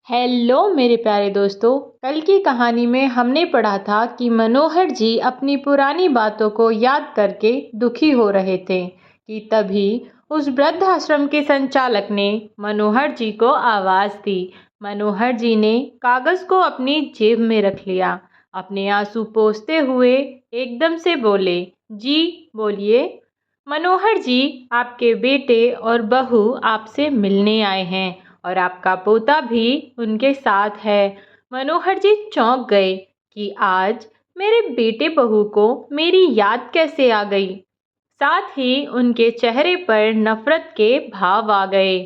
Hello मेरे प्यारे दोस्तों। कल की कहानी में हमने पढ़ा था कि मनोहर जी अपनी पुरानी बातों को याद करके दुखी हो रहे थे कि तभी उस वृद्धाश्रम के संचालक ने मनोहर जी को आवाज़ दी। मनोहर जी ने कागज़ को अपनी जेब में रख लिया। अपने आंसू पोंछते हुए एकदम से बोले, जी बोलिए। मनोहर जी, आपके बेटे और बहू आपसे मिलने आए हैं और आपका पोता भी उनके साथ है। मनोहर जी चौंक गए कि आज मेरे बेटे बहू को मेरी याद कैसे आ गई। साथ ही उनके चेहरे पर नफरत के भाव आ गए।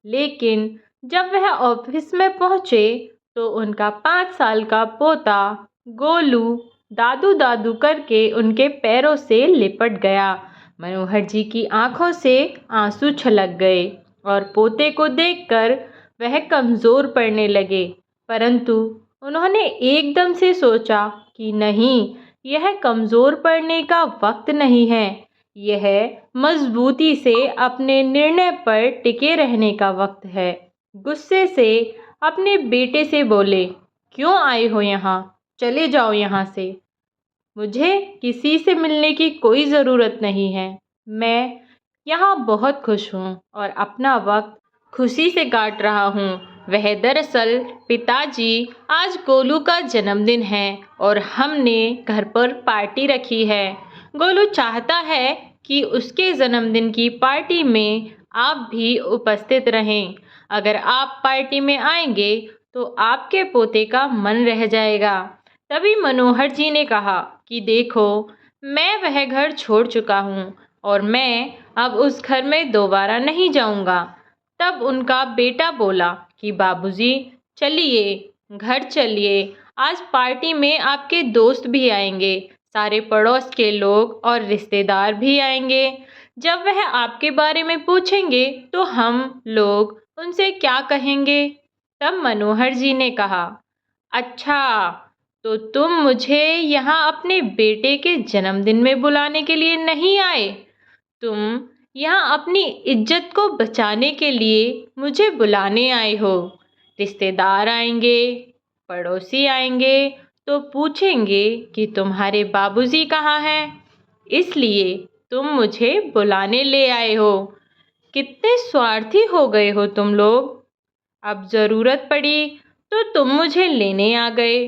लेकिन जब वह ऑफिस में पहुंचे तो उनका 5 साल का पोता गोलू दादू दादू करके उनके पैरों से लिपट गया। मनोहर जी की आंखों से आंसू छलक गए और पोते को देखकर वह कमज़ोर पड़ने लगे। परंतु उन्होंने एकदम से सोचा कि नहीं, यह कमज़ोर पड़ने का वक्त नहीं है, यह मजबूती से अपने निर्णय पर टिके रहने का वक्त है। गुस्से से अपने बेटे से बोले, क्यों आए हो यहाँ? चले जाओ यहाँ से। मुझे किसी से मिलने की कोई ज़रूरत नहीं है। मैं यहाँ बहुत खुश हूँ और अपना वक्त खुशी से काट रहा हूँ। वह दरअसल पिताजी, आज गोलू का जन्मदिन है और हमने घर पर पार्टी रखी है। गोलू चाहता है कि उसके जन्मदिन की पार्टी में आप भी उपस्थित रहें। अगर आप पार्टी में आएंगे तो आपके पोते का मन रह जाएगा। तभी मनोहर जी ने कहा कि देखो, मैं वह घर छोड़ चुका हूँ और मैं अब उस घर में दोबारा नहीं जाऊँगा। तब उनका बेटा बोला कि बाबूजी, चलिए घर चलिए, आज पार्टी में आपके दोस्त भी आएंगे, सारे पड़ोस के लोग और रिश्तेदार भी आएंगे। जब वह आपके बारे में पूछेंगे तो हम लोग उनसे क्या कहेंगे? तब मनोहर जी ने कहा, अच्छा, तो तुम मुझे यहाँ अपने बेटे के जन्मदिन में बुलाने के लिए नहीं आए, तुम यहाँ अपनी इज्जत को बचाने के लिए मुझे बुलाने आए हो। रिश्तेदार आएंगे, पड़ोसी आएंगे तो पूछेंगे कि तुम्हारे बाबूजी कहाँ हैं, इसलिए तुम मुझे बुलाने ले आए हो। कितने स्वार्थी हो गए हो तुम लोग। अब ज़रूरत पड़ी तो तुम मुझे लेने आ गए।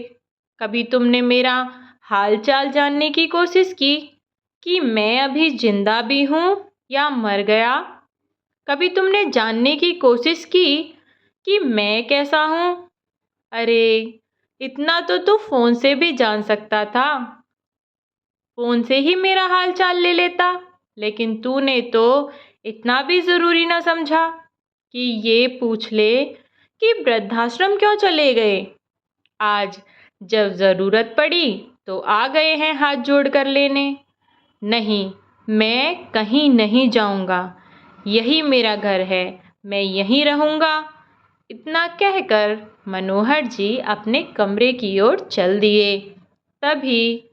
कभी तुमने मेरा हाल चाल जानने की कोशिश की कि मैं अभी जिंदा भी हूँ या मर गया? कभी तुमने जानने की कोशिश की कि मैं कैसा हूँ? अरे, इतना तो तू फ़ोन से भी जान सकता था। फ़ोन से ही मेरा हाल चाल ले लेता। लेकिन तूने तो इतना भी ज़रूरी ना समझा कि ये पूछ ले कि वृद्धाश्रम क्यों चले गए। आज जब ज़रूरत पड़ी तो आ गए हैं हाथ जोड़ कर लेने। नहीं, मैं कहीं नहीं जाऊंगा, यही मेरा घर है, मैं यहीं रहूंगा। इतना कहकर मनोहर जी अपने कमरे की ओर चल दिए। तभी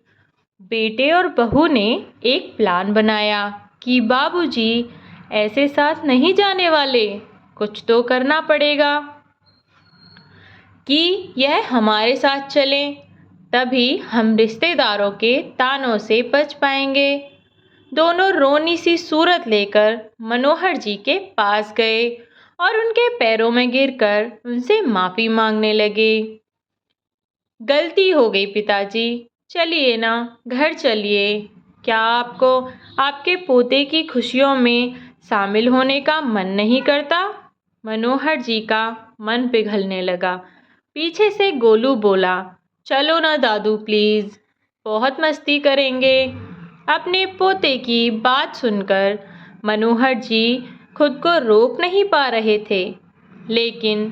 बेटे और बहू ने एक प्लान बनाया कि बाबूजी ऐसे साथ नहीं जाने वाले, कुछ तो करना पड़ेगा कि यह हमारे साथ चलें, तभी हम रिश्तेदारों के तानों से बच पाएंगे। दोनों रोनी सी सूरत लेकर मनोहर जी के पास गए और उनके पैरों में गिरकर उनसे माफ़ी मांगने लगे। गलती हो गई पिताजी, चलिए ना, घर चलिए। क्या आपको आपके पोते की खुशियों में शामिल होने का मन नहीं करता? मनोहर जी का मन पिघलने लगा। पीछे से गोलू बोला, चलो ना दादू प्लीज़, बहुत मस्ती करेंगे। अपने पोते की बात सुनकर मनोहर जी खुद को रोक नहीं पा रहे थे, लेकिन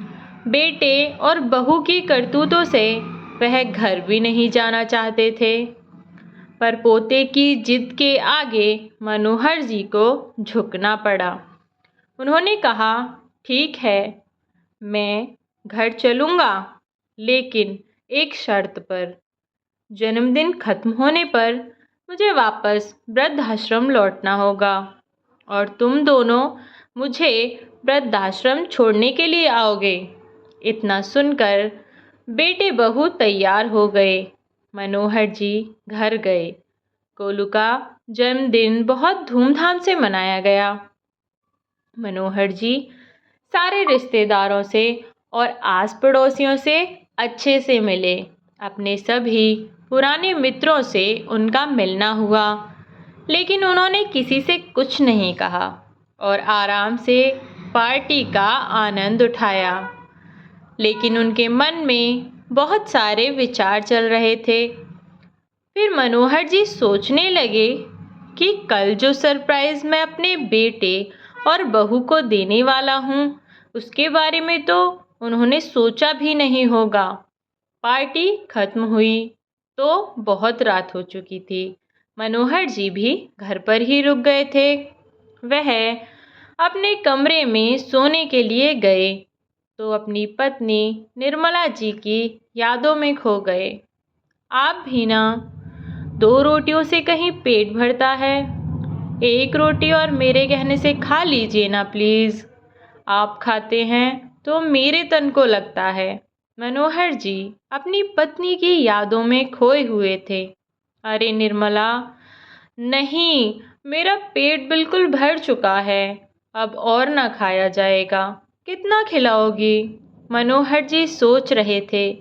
बेटे और बहू की करतूतों से वह घर भी नहीं जाना चाहते थे। पर पोते की जिद के आगे मनोहर जी को झुकना पड़ा। उन्होंने कहा, ठीक है, मैं घर चलूँगा, लेकिन एक शर्त पर। जन्मदिन खत्म होने पर मुझे वापस वृद्धाश्रम लौटना होगा और तुम दोनों मुझे वृद्धाश्रम छोड़ने के लिए आओगे। इतना सुनकर बेटे बहू तैयार हो गए। मनोहर जी घर गए। गोलू का जन्मदिन बहुत धूमधाम से मनाया गया। मनोहर जी सारे रिश्तेदारों से और आस पड़ोसियों से अच्छे से मिले। अपने सभी पुराने मित्रों से उनका मिलना हुआ, लेकिन उन्होंने किसी से कुछ नहीं कहा और आराम से पार्टी का आनंद उठाया। लेकिन उनके मन में बहुत सारे विचार चल रहे थे। फिर मनोहर जी सोचने लगे कि कल जो सरप्राइज़ मैं अपने बेटे और बहू को देने वाला हूँ, उसके बारे में तो उन्होंने सोचा भी नहीं होगा। पार्टी खत्म हुई तो बहुत रात हो चुकी थी। मनोहर जी भी घर पर ही रुक गए थे। वह अपने कमरे में सोने के लिए गए तो अपनी पत्नी निर्मला जी की यादों में खो गए। आप भी ना, 2 रोटियों से कहीं पेट भरता है। 1 रोटी और मेरे कहने से खा लीजिए ना प्लीज़। आप खाते हैं तो मेरे तन को लगता है। मनोहर जी अपनी पत्नी की यादों में खोए हुए थे। अरे निर्मला, नहीं, मेरा पेट बिल्कुल भर चुका है, अब और ना खाया जाएगा। कितना खिलाओगी? मनोहर जी सोच रहे थे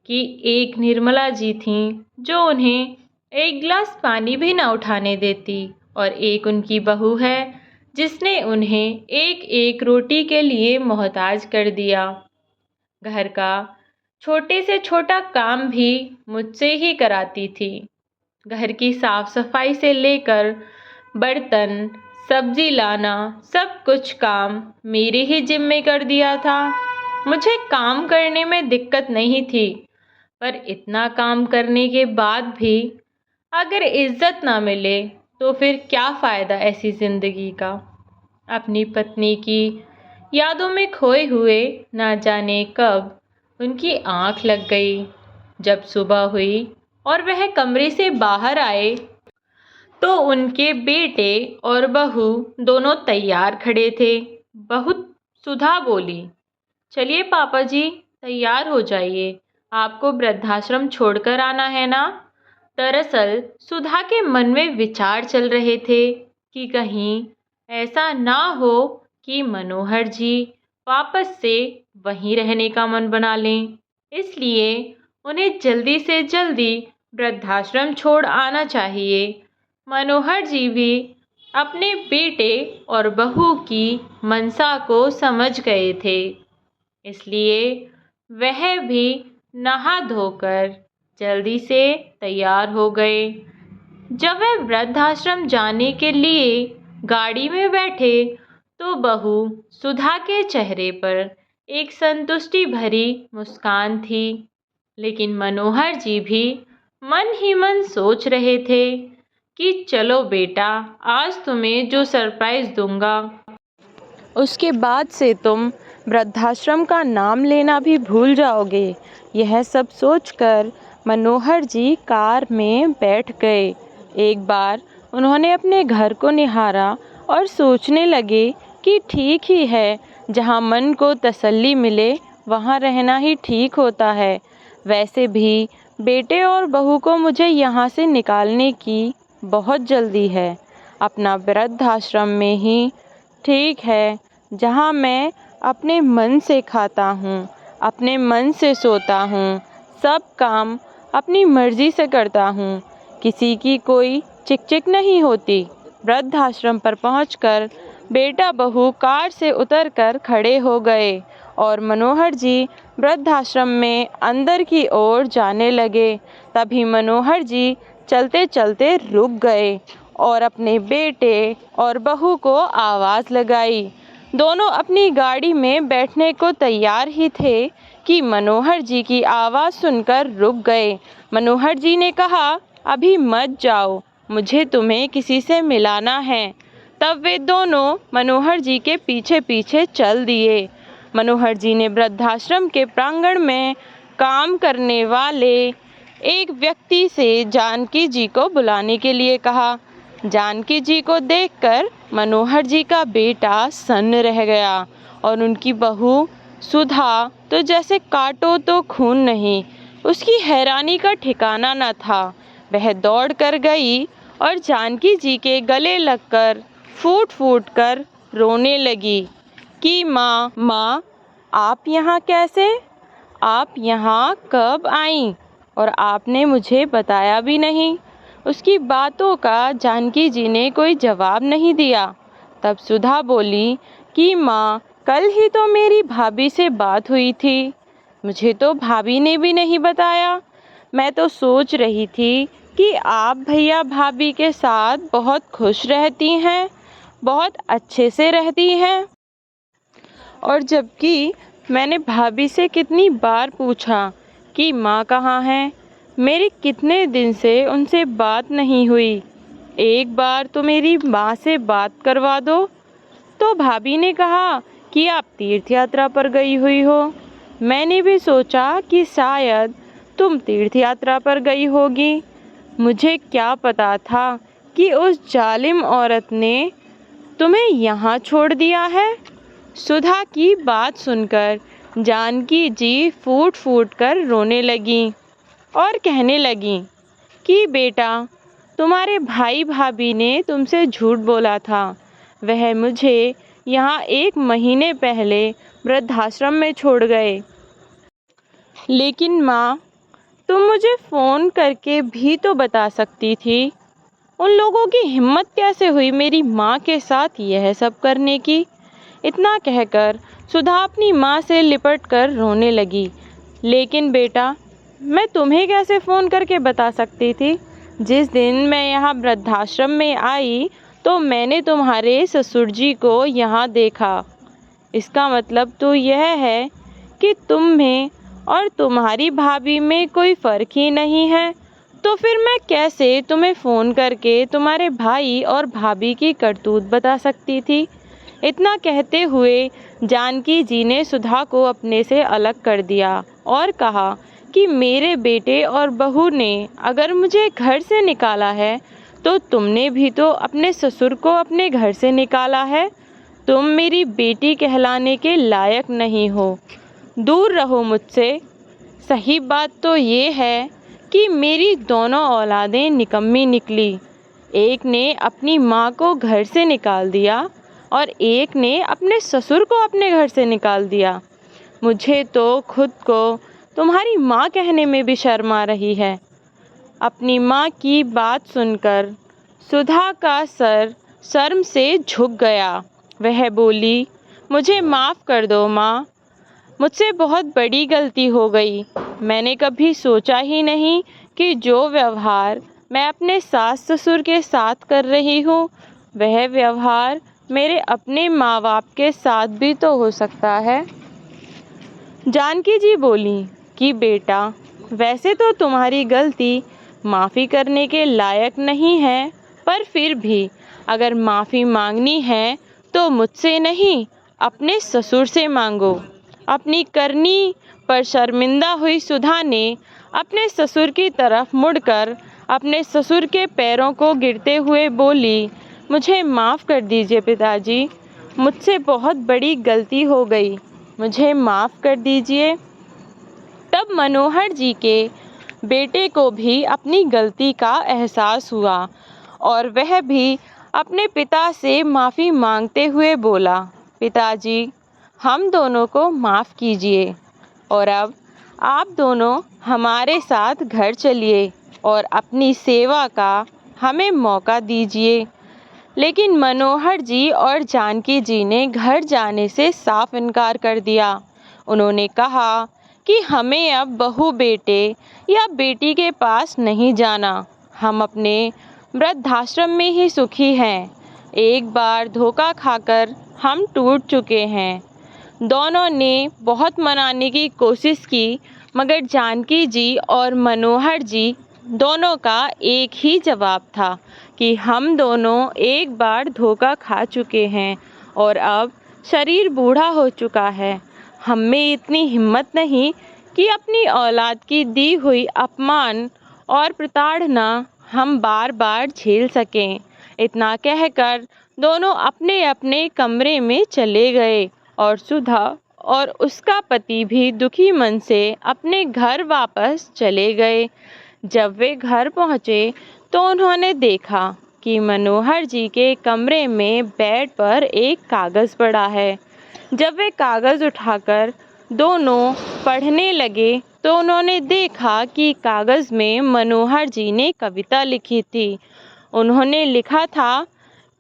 कि एक निर्मला जी थीं जो उन्हें 1 गिलास पानी भी ना उठाने देती, और एक उनकी बहू है जिसने उन्हें एक एक रोटी के लिए मोहताज कर दिया। घर का छोटे से छोटा काम भी मुझसे ही कराती थी। घर की साफ सफाई से लेकर बर्तन, सब्जी लाना, सब कुछ काम मेरे ही जिम्मे कर दिया था। मुझे काम करने में दिक्कत नहीं थी, पर इतना काम करने के बाद भी अगर इज्जत ना मिले तो फिर क्या फ़ायदा ऐसी ज़िंदगी का। अपनी पत्नी की यादों में खोए हुए ना जाने कब उनकी आंख लग गई। जब सुबह हुई और वह कमरे से बाहर आए तो उनके बेटे और बहू दोनों तैयार खड़े थे। बहू सुधा बोली, चलिए पापा जी, तैयार हो जाइए, आपको वृद्धाश्रम छोड़कर आना है ना। दरअसल सुधा के मन में विचार चल रहे थे कि कहीं ऐसा ना हो कि मनोहर जी वापस से वहीं रहने का मन बना लें। इसलिए उन्हें जल्दी से जल्दी वृद्धाश्रम छोड़ आना चाहिए। मनोहर जी भी अपने बेटे और बहू की मनसा को समझ गए थे, इसलिए वह भी नहा धोकर जल्दी से तैयार हो गए। जब वह वृद्धाश्रम जाने के लिए गाड़ी में बैठे तो बहू सुधा के चेहरे पर एक संतुष्टि भरी मुस्कान थी, लेकिन मनोहर जी भी मन ही मन सोच रहे थे कि चलो बेटा, आज तुम्हें जो सरप्राइज़ दूंगा उसके बाद से तुम वृद्धाश्रम का नाम लेना भी भूल जाओगे। यह सब सोचकर मनोहर जी कार में बैठ गए। एक बार उन्होंने अपने घर को निहारा और सोचने लगे कि ठीक ही है, जहाँ मन को तसल्ली मिले वहाँ रहना ही ठीक होता है। वैसे भी बेटे और बहू को मुझे यहाँ से निकालने की बहुत जल्दी है। अपना वृद्धाश्रम में ही ठीक है, जहाँ मैं अपने मन से खाता हूँ, अपने मन से सोता हूँ, सब काम अपनी मर्जी से करता हूँ, किसी की कोई चिक-चिक नहीं होती। वृद्धाश्रम पर पहुंचकर बेटा बहू कार से उतरकर खड़े हो गए और मनोहर जी वृद्धाश्रम में अंदर की ओर जाने लगे। तभी मनोहर जी चलते चलते रुक गए और अपने बेटे और बहू को आवाज़ लगाई। दोनों अपनी गाड़ी में बैठने को तैयार ही थे कि मनोहर जी की आवाज़ सुनकर रुक गए। मनोहर जी ने कहा, अभी मत जाओ, मुझे तुम्हें किसी से मिलाना है। तब वे दोनों मनोहर जी के पीछे पीछे चल दिए। मनोहर जी ने वृद्धाश्रम के प्रांगण में काम करने वाले एक व्यक्ति से जानकी जी को बुलाने के लिए कहा। जानकी जी को देखकर मनोहर जी का बेटा सन्न रह गया और उनकी बहू सुधा तो जैसे काटो तो खून नहीं, उसकी हैरानी का ठिकाना न था। वह दौड़ कर गई और जानकी जी के गले लगकर फूट फूट कर रोने लगी कि माँ माँ, आप यहाँ कैसे? आप यहाँ कब आईं? और आपने मुझे बताया भी नहीं। उसकी बातों का जानकी जी ने कोई जवाब नहीं दिया। तब सुधा बोली कि माँ, कल ही तो मेरी भाभी से बात हुई थी, मुझे तो भाभी ने भी नहीं बताया। मैं तो सोच रही थी कि आप भैया भाभी के साथ बहुत खुश रहती हैं, बहुत अच्छे से रहती हैं। और जबकि मैंने भाभी से कितनी बार पूछा कि माँ कहाँ है, मेरी कितने दिन से उनसे बात नहीं हुई, एक बार तो मेरी माँ से बात करवा दो। तो भाभी ने कहा कि आप तीर्थ यात्रा पर गई हुई हो। मैंने भी सोचा कि शायद तुम तीर्थ यात्रा पर गई होगी। मुझे क्या पता था कि उस जालिम औरत ने तुम्हें यहाँ छोड़ दिया है। सुधा की बात सुनकर जानकी जी फूट फूट कर रोने लगीं और कहने लगीं कि बेटा, तुम्हारे भाई भाभी ने तुमसे झूठ बोला था। वह मुझे यहाँ 1 महीने पहले वृद्धाश्रम में छोड़ गए। लेकिन माँ, तुम मुझे फ़ोन करके भी तो बता सकती थी। उन लोगों की हिम्मत कैसे हुई मेरी माँ के साथ यह सब करने की? इतना कहकर सुधा अपनी माँ से लिपट कर रोने लगी। लेकिन बेटा, मैं तुम्हें कैसे फ़ोन करके बता सकती थी? जिस दिन मैं यहाँ वृद्धाश्रम में आई तो मैंने तुम्हारे ससुर जी को यहाँ देखा। इसका मतलब तो यह है कि तुम्हें और तुम्हारी भाभी में कोई फ़र्क ही नहीं है। तो फिर मैं कैसे तुम्हें फ़ोन करके तुम्हारे भाई और भाभी की करतूत बता सकती थी? इतना कहते हुए जानकी जी ने सुधा को अपने से अलग कर दिया और कहा कि मेरे बेटे और बहू ने अगर मुझे घर से निकाला है तो तुमने भी तो अपने ससुर को अपने घर से निकाला है। तुम मेरी बेटी कहलाने के लायक नहीं हो, दूर रहो मुझसे। सही बात तो ये है कि मेरी दोनों औलादें निकम्मी निकली। एक ने अपनी माँ को घर से निकाल दिया और एक ने अपने ससुर को अपने घर से निकाल दिया। मुझे तो खुद को तुम्हारी माँ कहने में भी शर्म आ रही है। अपनी माँ की बात सुनकर सुधा का सर शर्म से झुक गया। वह बोली, मुझे माफ़ कर दो माँ, मुझसे बहुत बड़ी गलती हो गई। मैंने कभी सोचा ही नहीं कि जो व्यवहार मैं अपने सास ससुर के साथ कर रही हूँ वह व्यवहार मेरे अपने माँ बाप के साथ भी तो हो सकता है। जानकी जी बोली कि बेटा, वैसे तो तुम्हारी गलती माफ़ी करने के लायक नहीं है, पर फिर भी अगर माफ़ी मांगनी है तो मुझसे नहीं, अपने ससुर से मांगो। अपनी करनी पर शर्मिंदा हुई सुधा ने अपने ससुर की तरफ मुड़कर अपने ससुर के पैरों को गिरते हुए बोली, मुझे माफ़ कर दीजिए पिताजी, मुझसे बहुत बड़ी गलती हो गई, मुझे माफ़ कर दीजिए। तब मनोहर जी के बेटे को भी अपनी गलती का एहसास हुआ और वह भी अपने पिता से माफ़ी मांगते हुए बोला, पिताजी, हम दोनों को माफ़ कीजिए और अब आप दोनों हमारे साथ घर चलिए और अपनी सेवा का हमें मौका दीजिए। लेकिन मनोहर जी और जानकी जी ने घर जाने से साफ इनकार कर दिया। उन्होंने कहा कि हमें अब बहू बेटे या बेटी के पास नहीं जाना, हम अपने वृद्धाश्रम में ही सुखी हैं। एक बार धोखा खाकर हम टूट चुके हैं। दोनों ने बहुत मनाने की कोशिश की, मगर जानकी जी और मनोहर जी दोनों का एक ही जवाब था कि हम दोनों एक बार धोखा खा चुके हैं और अब शरीर बूढ़ा हो चुका है। हम में इतनी हिम्मत नहीं कि अपनी औलाद की दी हुई अपमान और प्रताड़ना हम बार बार झेल सकें। इतना कहकर दोनों अपने अपने कमरे में चले गए और सुधा और उसका पति भी दुखी मन से अपने घर वापस चले गए। जब वे घर पहुँचे तो उन्होंने देखा कि मनोहर जी के कमरे में बेड पर एक कागज़ पड़ा है। जब वे कागज़ उठाकर दोनों पढ़ने लगे तो उन्होंने देखा कि कागज़ में मनोहर जी ने कविता लिखी थी। उन्होंने लिखा था,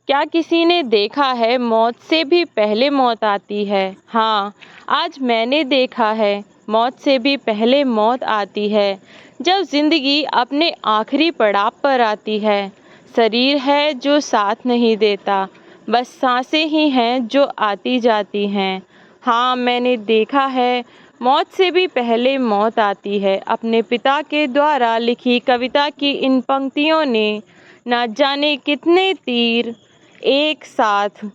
क्या किसी ने देखा है मौत से भी पहले मौत आती है? हाँ, आज मैंने देखा है मौत से भी पहले मौत आती है। जब ज़िंदगी अपने आखिरी पड़ाव पर आती है, शरीर है जो साथ नहीं देता, बस सांसें ही हैं जो आती जाती हैं। हाँ, मैंने देखा है मौत से भी पहले मौत आती है। अपने पिता के द्वारा लिखी कविता की इन पंक्तियों ने ना जाने कितने तीर एक साथ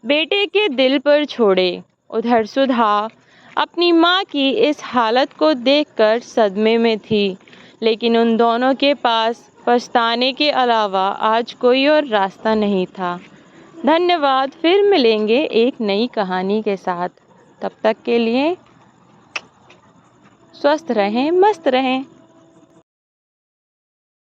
बेटे के दिल पर छोड़े। उधर सुधा अपनी माँ की इस हालत को देखकर सदमे में थी, लेकिन उन दोनों के पास पछताने के अलावा आज कोई और रास्ता नहीं था। धन्यवाद। फिर मिलेंगे एक नई कहानी के साथ। तब तक के लिए स्वस्थ रहें, मस्त रहें।